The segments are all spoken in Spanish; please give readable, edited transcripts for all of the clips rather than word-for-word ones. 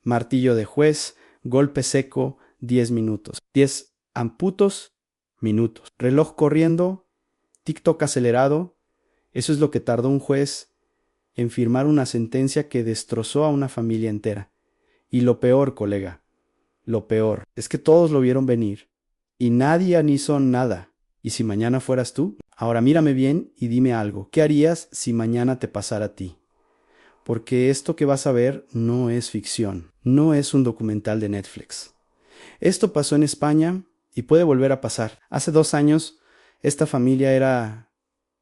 Martillo de juez, golpe seco, 10 minutos. 10 amputos minutos. Reloj corriendo, TikTok acelerado. Eso es lo que tardó un juez en firmar una sentencia que destrozó a una familia entera. Y lo peor, colega, lo peor, es que todos lo vieron venir. Y nadie hizo nada. ¿Y si mañana fueras tú? Ahora mírame bien y dime algo. ¿Qué harías si mañana te pasara a ti? Porque esto que vas a ver no es ficción, no es un documental de Netflix. Esto pasó en España y puede volver a pasar. Hace 2 años, esta familia era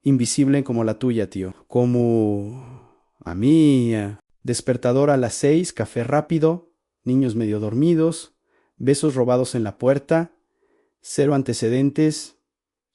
invisible como la tuya, tío. Como a mí. Despertador a las 6, café rápido, niños medio dormidos, besos robados en la puerta, cero antecedentes,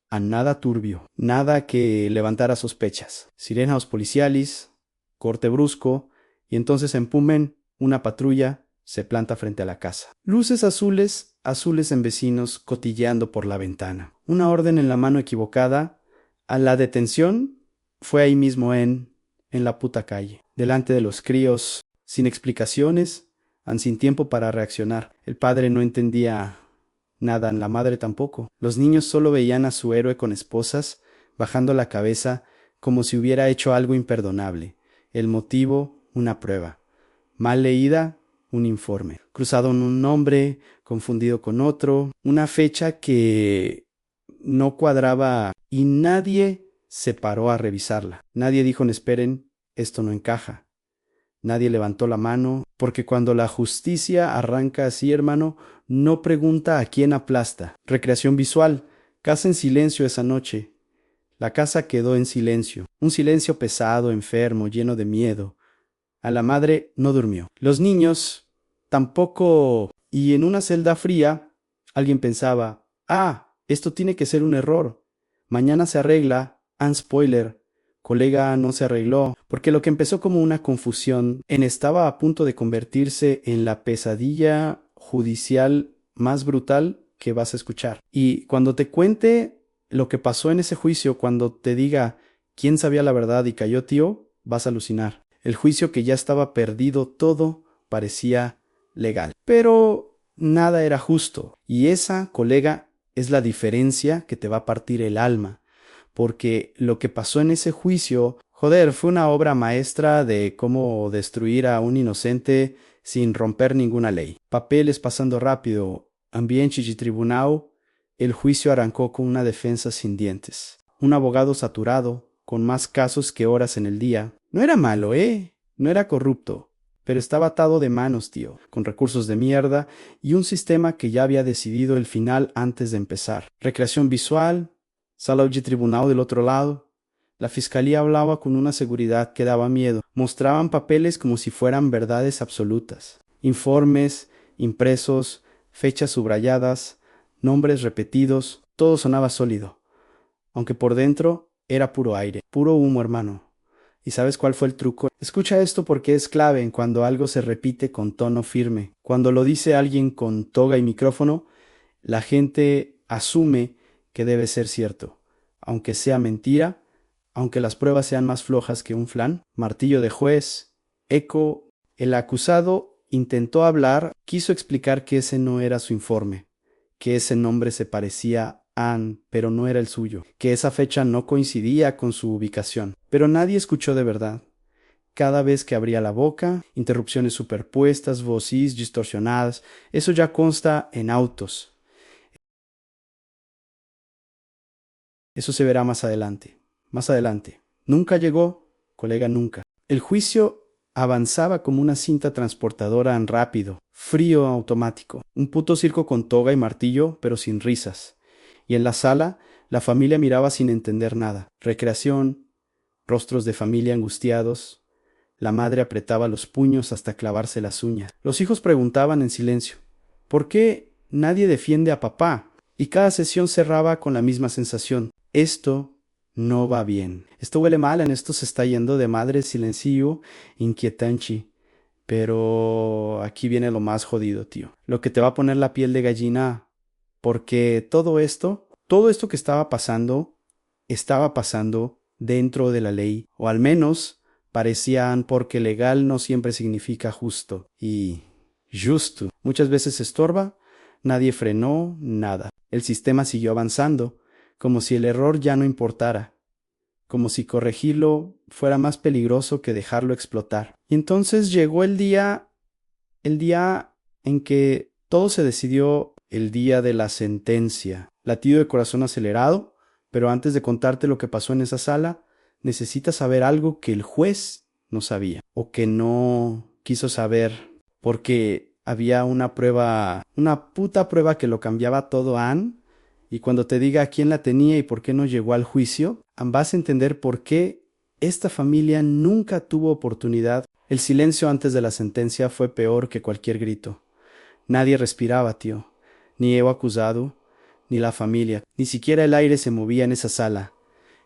a nada turbio, nada que levantara sospechas. Sirenas policialis, corte brusco, y entonces empumen, una patrulla se planta frente a la casa. Luces azules, azules en vecinos cotilleando por la ventana. Una orden en la mano equivocada. A la detención fue ahí mismo en la puta calle, delante de los críos, sin explicaciones, sin tiempo para reaccionar. El padre no entendía nada, la madre tampoco. Los niños solo veían a su héroe con esposas, bajando la cabeza como si hubiera hecho algo imperdonable. El motivo, una prueba. Mal leída, un informe. Cruzado en un nombre, confundido con otro, una fecha que no cuadraba y nadie se paró a revisarla. Nadie dijo, esperen, esto no encaja. Nadie levantó la mano, porque cuando la justicia arranca así, hermano, no pregunta a quién aplasta. Recreación visual, casa en silencio esa noche. La casa quedó en silencio, un silencio pesado, enfermo, lleno de miedo. A la madre no durmió. Los niños tampoco, y en una celda fría, alguien pensaba, esto tiene que ser un error. Mañana se arregla, spoiler. Colega, no se arregló, porque lo que empezó como una confusión estaba a punto de convertirse en la pesadilla judicial más brutal que vas a escuchar. Y cuando te cuente lo que pasó en ese juicio, cuando te diga quién sabía la verdad y cayó, tío, vas a alucinar. El juicio que ya estaba perdido, todo parecía legal. Pero nada era justo. Y esa, colega, es la diferencia que te va a partir el alma. Porque lo que pasó en ese juicio, joder, fue una obra maestra de cómo destruir a un inocente sin romper ninguna ley. Papeles pasando rápido, ambiente y tribunal, el juicio arrancó con una defensa sin dientes. Un abogado saturado, con más casos que horas en el día. No era malo, no era corrupto, pero estaba atado de manos, tío, con recursos de mierda y un sistema que ya había decidido el final antes de empezar. Recreación visual, sala de tribunal del otro lado. La fiscalía hablaba con una seguridad que daba miedo. Mostraban papeles como si fueran verdades absolutas. Informes, impresos, fechas subrayadas, nombres repetidos, todo sonaba sólido. Aunque por dentro era puro aire, puro humo, hermano. ¿Y sabes cuál fue el truco? Escucha esto porque es clave en cuando algo se repite con tono firme. Cuando lo dice alguien con toga y micrófono, la gente asume que debe ser cierto, aunque sea mentira, aunque las pruebas sean más flojas que un flan. Martillo de juez, eco. El acusado intentó hablar, quiso explicar que ese no era su informe, que ese nombre se parecía a Ann, pero no era el suyo, que esa fecha no coincidía con su ubicación. Pero nadie escuchó de verdad. Cada vez que abría la boca, interrupciones superpuestas, voces distorsionadas, eso ya consta en autos. Eso se verá más adelante. Más adelante. Nunca llegó, colega, nunca. El juicio avanzaba como una cinta transportadora en rápido, frío automático. Un puto circo con toga y martillo, pero sin risas. Y en la sala, la familia miraba sin entender nada. Recreación, rostros de familia angustiados. La madre apretaba los puños hasta clavarse las uñas. Los hijos preguntaban en silencio, ¿por qué nadie defiende a papá? Y cada sesión cerraba con la misma sensación. Esto no va bien. Esto huele mal, en esto se está yendo de madre silencio, inquietante. Pero aquí viene lo más jodido, tío. Lo que te va a poner la piel de gallina. Porque todo esto que estaba pasando dentro de la ley. O al menos parecían, porque legal no siempre significa justo. Y Justo. Muchas veces estorba, nadie frenó, nada. El sistema siguió avanzando, como si el error ya no importara, como si corregirlo fuera más peligroso que dejarlo explotar. Y entonces llegó el día en que todo se decidió, el día de la sentencia. Latido de corazón acelerado, pero antes de contarte lo que pasó en esa sala, necesitas saber algo que el juez no sabía, o que no quiso saber, porque había una prueba, una puta prueba que lo cambiaba todo a Ann, y cuando te diga quién la tenía y por qué no llegó al juicio, vas a entender por qué esta familia nunca tuvo oportunidad. El silencio antes de la sentencia fue peor que cualquier grito. Nadie respiraba, tío. Ni Evo acusado, ni la familia. Ni siquiera el aire se movía en esa sala.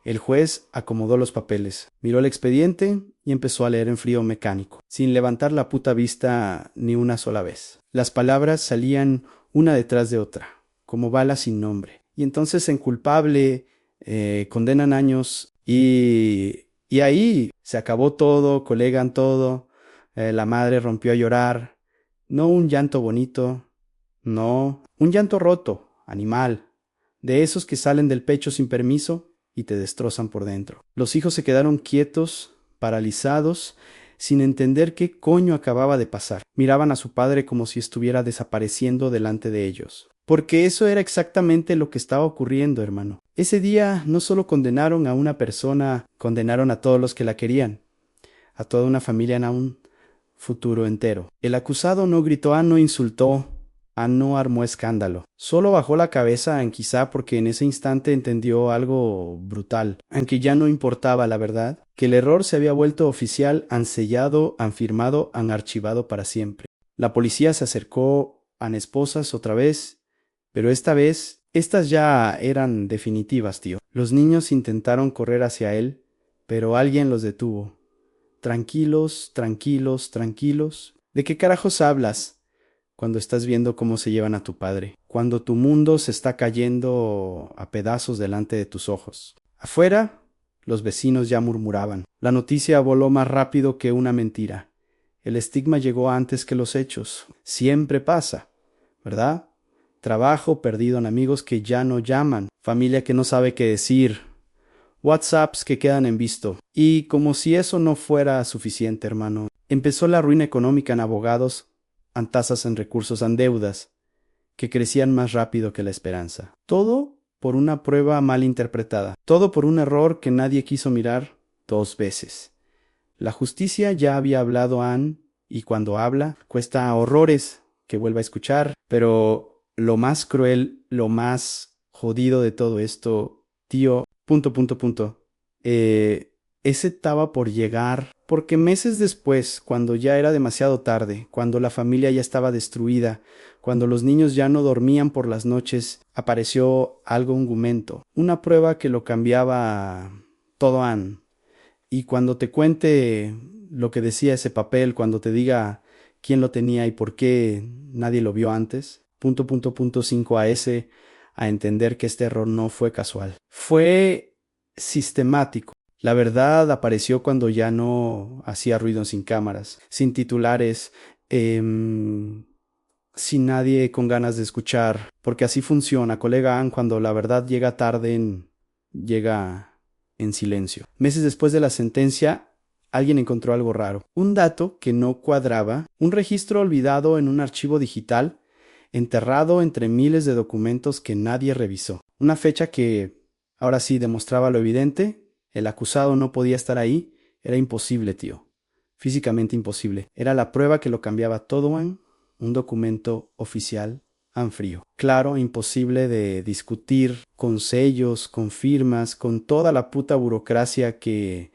El juez acomodó los papeles, miró el expediente y empezó a leer en frío mecánico, sin levantar la puta vista ni una sola vez. Las palabras salían una detrás de otra, como balas sin nombre. Y entonces en culpable, condenan años y ahí se acabó todo, colegan todo. La madre rompió a llorar. No un llanto bonito, no, un llanto roto, animal, de esos que salen del pecho sin permiso y te destrozan por dentro. Los hijos se quedaron quietos, paralizados, sin entender qué coño acababa de pasar. Miraban a su padre como si estuviera desapareciendo delante de ellos. Porque eso era exactamente lo que estaba ocurriendo, hermano. Ese día no solo condenaron a una persona, condenaron a todos los que la querían, a toda una familia en un futuro entero. El acusado no gritó, no insultó, no armó escándalo. Solo bajó la cabeza, quizá porque en ese instante entendió algo brutal, aunque ya no importaba la verdad, que el error se había vuelto oficial, han sellado, han firmado, han archivado para siempre. La policía se acercó a esposas otra vez, pero esta vez, estas ya eran definitivas, tío. Los niños intentaron correr hacia él, pero alguien los detuvo. Tranquilos, tranquilos, tranquilos. ¿De qué carajos hablas cuando estás viendo cómo se llevan a tu padre? Cuando tu mundo se está cayendo a pedazos delante de tus ojos. Afuera, los vecinos ya murmuraban. La noticia voló más rápido que una mentira. El estigma llegó antes que los hechos. Siempre pasa, ¿verdad? Trabajo perdido en amigos que ya no llaman. Familia que no sabe qué decir. WhatsApps que quedan en visto. Y como si eso no fuera suficiente, hermano, empezó la ruina económica en abogados, en tasas en recursos, en deudas, que crecían más rápido que la esperanza. Todo por una prueba mal interpretada. Todo por un error que nadie quiso mirar 2 veces. La justicia ya había hablado a Ann, y cuando habla, cuesta horrores que vuelva a escuchar. Pero lo más cruel, lo más jodido de todo esto, tío, ese estaba por llegar, porque meses después, cuando ya era demasiado tarde, cuando la familia ya estaba destruida, cuando los niños ya no dormían por las noches, apareció algo ungumento, una prueba que lo cambiaba todo, Ann. Y cuando te cuente lo que decía ese papel, cuando te diga quién lo tenía y por qué nadie lo vio antes, 5 a entender que este error no fue casual. Fue sistemático. La verdad apareció cuando ya no hacía ruido sin cámaras, sin titulares, sin nadie con ganas de escuchar, porque así funciona, colega Ann, cuando la verdad llega tarde, llega en silencio. Meses después de la sentencia, alguien encontró algo raro, un dato que no cuadraba, un registro olvidado en un archivo digital, enterrado entre miles de documentos que nadie revisó. Una fecha que, ahora sí, demostraba lo evidente. El acusado no podía estar ahí. Era imposible, tío. Físicamente imposible. Era la prueba que lo cambiaba todo en un documento oficial en frío. Claro, imposible de discutir, con sellos, con firmas, con toda la puta burocracia que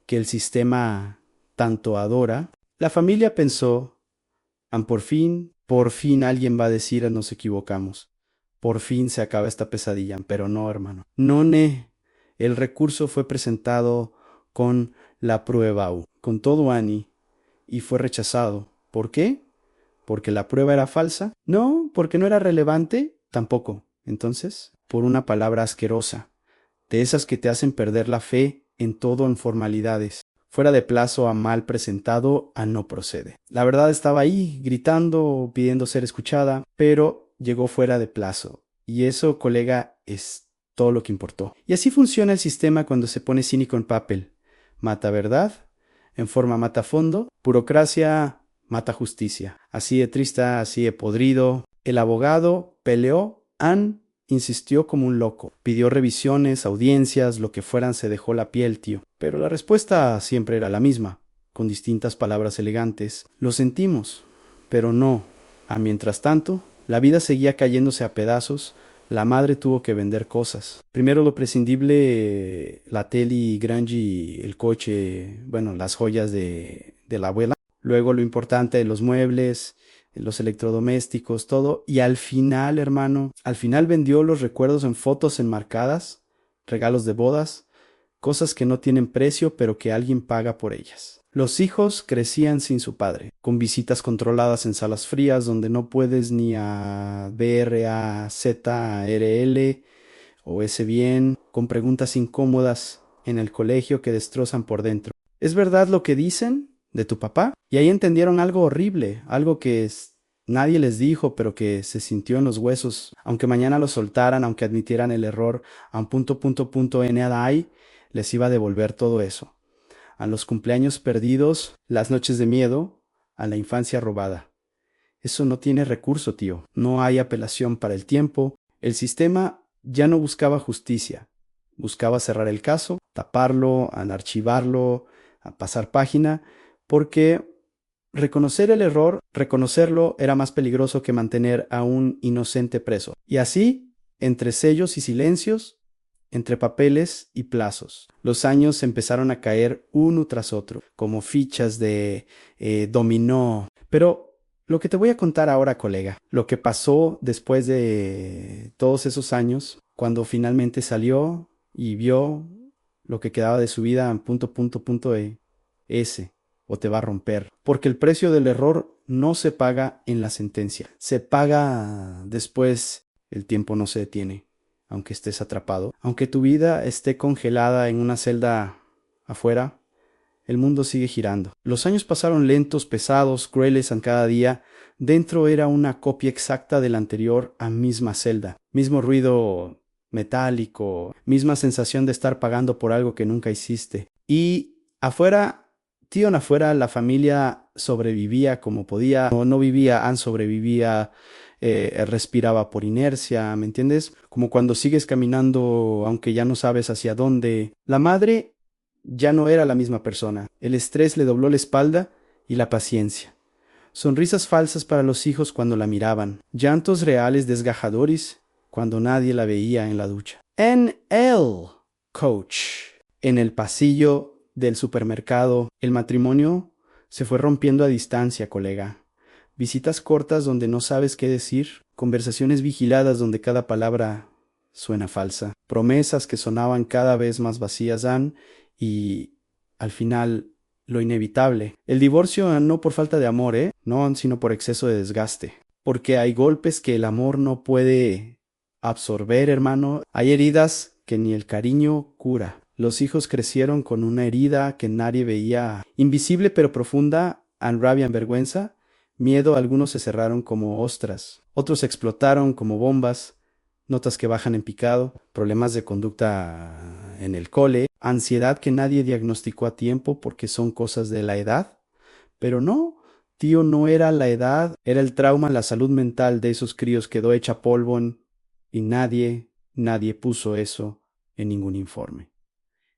el sistema tanto adora. La familia pensó, por fin alguien va a decir nos equivocamos. Por fin se acaba esta pesadilla, pero no, hermano. No, el recurso fue presentado con la prueba U, con todo Annie, y fue rechazado. ¿Por qué? ¿Porque la prueba era falsa? No, porque no era relevante, tampoco. Entonces, por una palabra asquerosa, de esas que te hacen perder la fe en todo en formalidades. Fuera de plazo a mal presentado a no procede. La verdad estaba ahí, gritando, pidiendo ser escuchada, pero llegó fuera de plazo. Y eso, colega, es todo lo que importó. Y así funciona el sistema cuando se pone cínico en papel. Mata verdad, en forma mata fondo, burocracia mata justicia. Así de triste, así de podrido. El abogado peleó, insistió como un loco. Pidió revisiones, audiencias, lo que fueran, se dejó la piel, tío. Pero la respuesta siempre era la misma, con distintas palabras elegantes. Lo sentimos, pero no. Mientras tanto, la vida seguía cayéndose a pedazos. La madre tuvo que vender cosas. Primero lo prescindible, la tele, Grangi, el coche, bueno, las joyas de la abuela. Luego lo importante, los muebles, los electrodomésticos, todo. Y al final, hermano, al final vendió los recuerdos en fotos enmarcadas, regalos de bodas, cosas que no tienen precio pero que alguien paga por ellas. Los hijos crecían sin su padre, con visitas controladas en salas frías donde no puedes ni a ver a Z, RL o ese bien, con preguntas incómodas en el colegio que destrozan por dentro. ¿Es verdad lo que dicen de tu papá? Y ahí entendieron algo horrible, algo que nadie les dijo, pero que se sintió en los huesos. Aunque mañana lo soltaran, aunque admitieran el error, a un punto NADI les iba a devolver todo eso. A los cumpleaños perdidos, las noches de miedo, a la infancia robada. Eso no tiene recurso, tío. No hay apelación para el tiempo. El sistema ya no buscaba justicia. Buscaba cerrar el caso, taparlo, archivarlo, a pasar página, porque reconocer el error, reconocerlo, era más peligroso que mantener a un inocente preso. Y así, entre sellos y silencios, entre papeles y plazos, los años empezaron a caer uno tras otro, como fichas de dominó. Pero lo que te voy a contar ahora, colega, lo que pasó después de todos esos años, cuando finalmente salió y vio lo que quedaba de su vida en S, o te va a romper. Porque el precio del error no se paga en la sentencia, se paga después. El tiempo no se detiene, aunque estés atrapado. Aunque tu vida esté congelada en una celda afuera, el mundo sigue girando. Los años pasaron lentos, pesados, crueles en cada día. Dentro era una copia exacta de la anterior a misma celda. Mismo ruido metálico, misma sensación de estar pagando por algo que nunca hiciste. Y afuera, tío, afuera la familia sobrevivía como podía. No vivía, sobrevivía. Respiraba por inercia, ¿me entiendes? Como cuando sigues caminando aunque ya no sabes hacia dónde. La madre ya no era la misma persona. El estrés le dobló la espalda y la paciencia. Sonrisas falsas para los hijos cuando la miraban. Llantos reales desgajadores cuando nadie la veía en la ducha. En el coach, en el pasillo del supermercado, el matrimonio se fue rompiendo a distancia, colega. Visitas cortas donde no sabes qué decir, conversaciones vigiladas donde cada palabra suena falsa, promesas que sonaban cada vez más vacías, y al final lo inevitable. El divorcio no por falta de amor, no, sino por exceso de desgaste. Porque hay golpes que el amor no puede absorber, hermano. Hay heridas que ni el cariño cura. Los hijos crecieron con una herida que nadie veía, invisible pero profunda, rabia, vergüenza. Miedo, algunos se cerraron como ostras, otros explotaron como bombas, notas que bajan en picado, problemas de conducta en el cole, ansiedad que nadie diagnosticó a tiempo porque son cosas de la edad. Pero no, tío, no era la edad, era el trauma, la salud mental de esos críos quedó hecha polvo y nadie puso eso en ningún informe.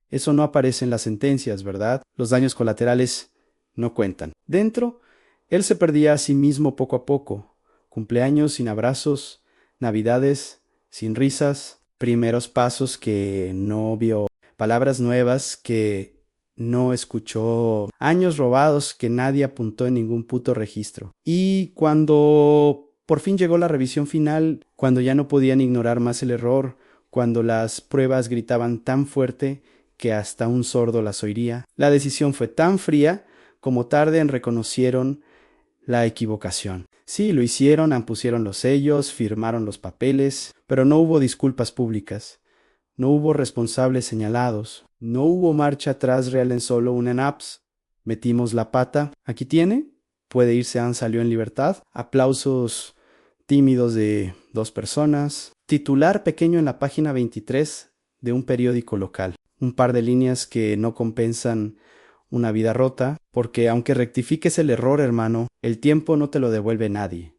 Eso no aparece en las sentencias, ¿verdad? Los daños colaterales no cuentan. Dentro, él se perdía a sí mismo poco a poco. Cumpleaños sin abrazos, navidades sin risas, primeros pasos que no vio, palabras nuevas que no escuchó, años robados que nadie apuntó en ningún puto registro. Y cuando por fin llegó la revisión final, cuando ya no podían ignorar más el error, cuando las pruebas gritaban tan fuerte que hasta un sordo las oiría, la decisión fue tan fría como tarde en reconocieron la equivocación. Sí, lo hicieron, pusieron los sellos, firmaron los papeles, pero no hubo disculpas públicas. No hubo responsables señalados. No hubo marcha atrás real en solo una en apps. Metimos la pata. Aquí tiene. Puede irse. Han salió en libertad. Aplausos tímidos de 2 personas. Titular pequeño en la página 23 de un periódico local. Un par de líneas que no compensan una vida rota, porque aunque rectifiques el error, hermano, el tiempo no te lo devuelve nadie.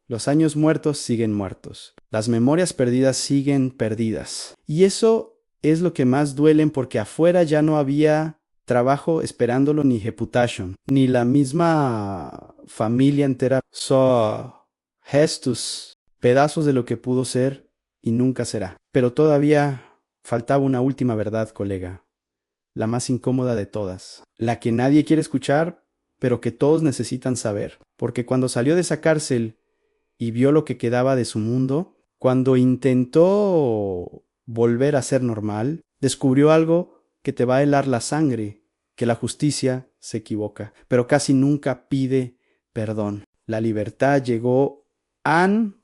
Los años muertos siguen muertos. Las memorias perdidas siguen perdidas. Y eso es lo que más duelen, porque afuera ya no había trabajo esperándolo, ni reputation, ni la misma familia entera. Gestos, pedazos de lo que pudo ser y nunca será. Pero todavía faltaba una última verdad, colega. La más incómoda de todas. La que nadie quiere escuchar, pero que todos necesitan saber. Porque cuando salió de esa cárcel y vio lo que quedaba de su mundo, cuando intentó volver a ser normal, descubrió algo que te va a helar la sangre, que la justicia se equivoca, pero casi nunca pide perdón. La libertad llegó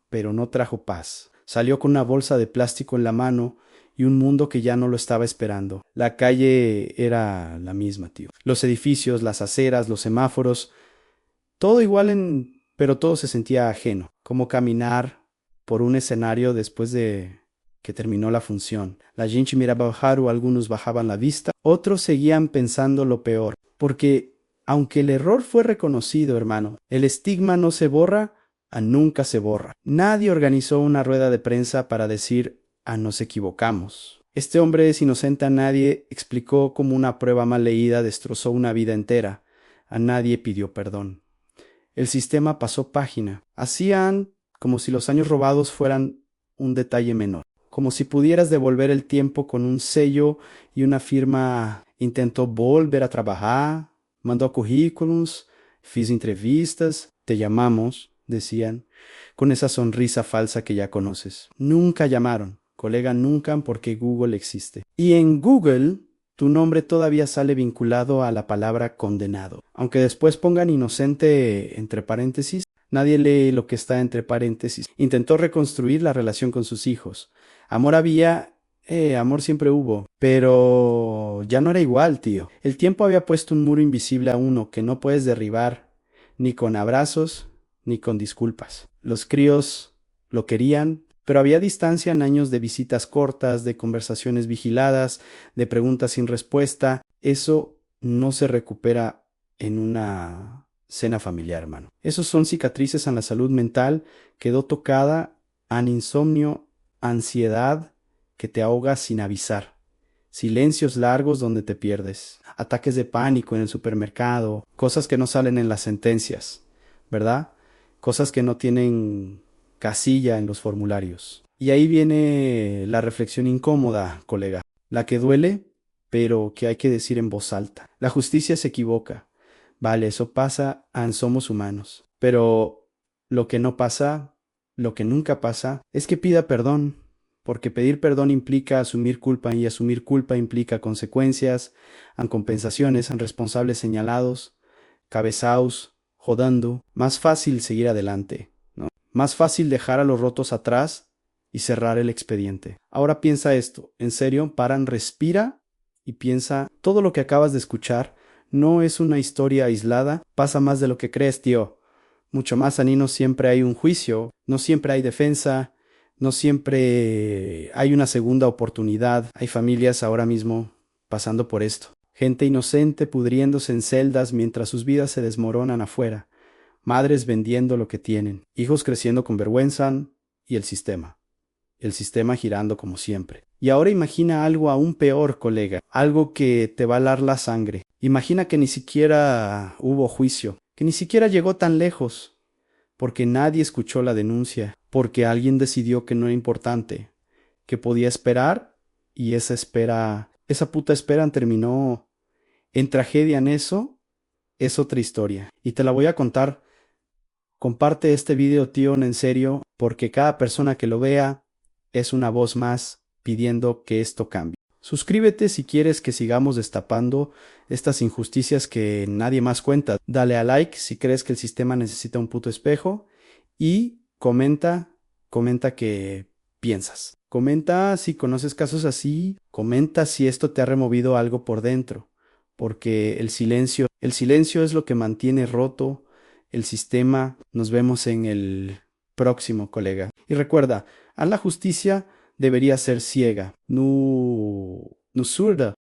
pero no trajo paz. Salió con una bolsa de plástico en la mano y un mundo que ya no lo estaba esperando. La calle era la misma, tío. Los edificios, las aceras, los semáforos, todo igual pero todo se sentía ajeno, como caminar por un escenario después de que terminó la función. La gente miraba bajar o algunos bajaban la vista, otros seguían pensando lo peor, porque aunque el error fue reconocido, hermano, el estigma no se borra, nunca se borra. Nadie organizó una rueda de prensa para decir, nos equivocamos. Este hombre es inocente, a nadie explicó cómo una prueba mal leída destrozó una vida entera. A nadie pidió perdón. El sistema pasó página. Hacían como si los años robados fueran un detalle menor. Como si pudieras devolver el tiempo con un sello y una firma. Intentó volver a trabajar, mandó currículums, fiz entrevistas, te llamamos, decían, con esa sonrisa falsa que ya conoces. Nunca llamaron, colega, nunca, porque Google existe. Y en Google tu nombre todavía sale vinculado a la palabra condenado. Aunque después pongan inocente entre paréntesis, nadie lee lo que está entre paréntesis. Intentó reconstruir la relación con sus hijos. Amor había, amor siempre hubo, pero ya no era igual, tío. El tiempo había puesto un muro invisible a uno que no puedes derribar, ni con abrazos, ni con disculpas. Los críos lo querían, pero había distancia en años de visitas cortas, de conversaciones vigiladas, de preguntas sin respuesta. Eso no se recupera en una cena familiar, hermano. Esos son cicatrices en la salud mental. Quedó tocada an insomnio, ansiedad que te ahoga sin avisar. Silencios largos donde te pierdes. Ataques de pánico en el supermercado. Cosas que no salen en las sentencias, ¿verdad? Cosas que no tienen casilla en los formularios. Y ahí viene la reflexión incómoda, colega. La que duele, pero que hay que decir en voz alta. La justicia se equivoca. Vale, eso pasa, somos humanos. Pero lo que no pasa, lo que nunca pasa, es que pida perdón. Porque pedir perdón implica asumir culpa, y asumir culpa implica consecuencias, compensaciones, responsables señalados, cabezaos, jodando. Más fácil seguir adelante, ¿no? Más fácil dejar a los rotos atrás y cerrar el expediente. Ahora piensa esto, en serio, respira y piensa, todo lo que acabas de escuchar no es una historia aislada, pasa más de lo que crees, tío. Mucho más, no siempre hay un juicio, no siempre hay defensa, no siempre hay una segunda oportunidad. Hay familias ahora mismo pasando por esto. Gente inocente pudriéndose en celdas mientras sus vidas se desmoronan afuera. Madres vendiendo lo que tienen. Hijos creciendo con vergüenza y el sistema. El sistema girando como siempre. Y ahora imagina algo aún peor, colega. Algo que te va a helar la sangre. Imagina que ni siquiera hubo juicio. Que ni siquiera llegó tan lejos. Porque nadie escuchó la denuncia. Porque alguien decidió que no era importante. Que podía esperar. Y esa puta espera terminó en tragedia. En eso es otra historia. Y te la voy a contar. Comparte este video, tío, en serio, porque cada persona que lo vea es una voz más pidiendo que esto cambie. Suscríbete si quieres que sigamos destapando estas injusticias que nadie más cuenta. Dale a like si crees que el sistema necesita un puto espejo. Y comenta que piensas. Comenta si conoces casos así, comenta si esto te ha removido algo por dentro, porque el silencio es lo que mantiene roto el sistema. Nos vemos en el próximo, colega. Y recuerda, a la justicia debería ser ciega, no surda.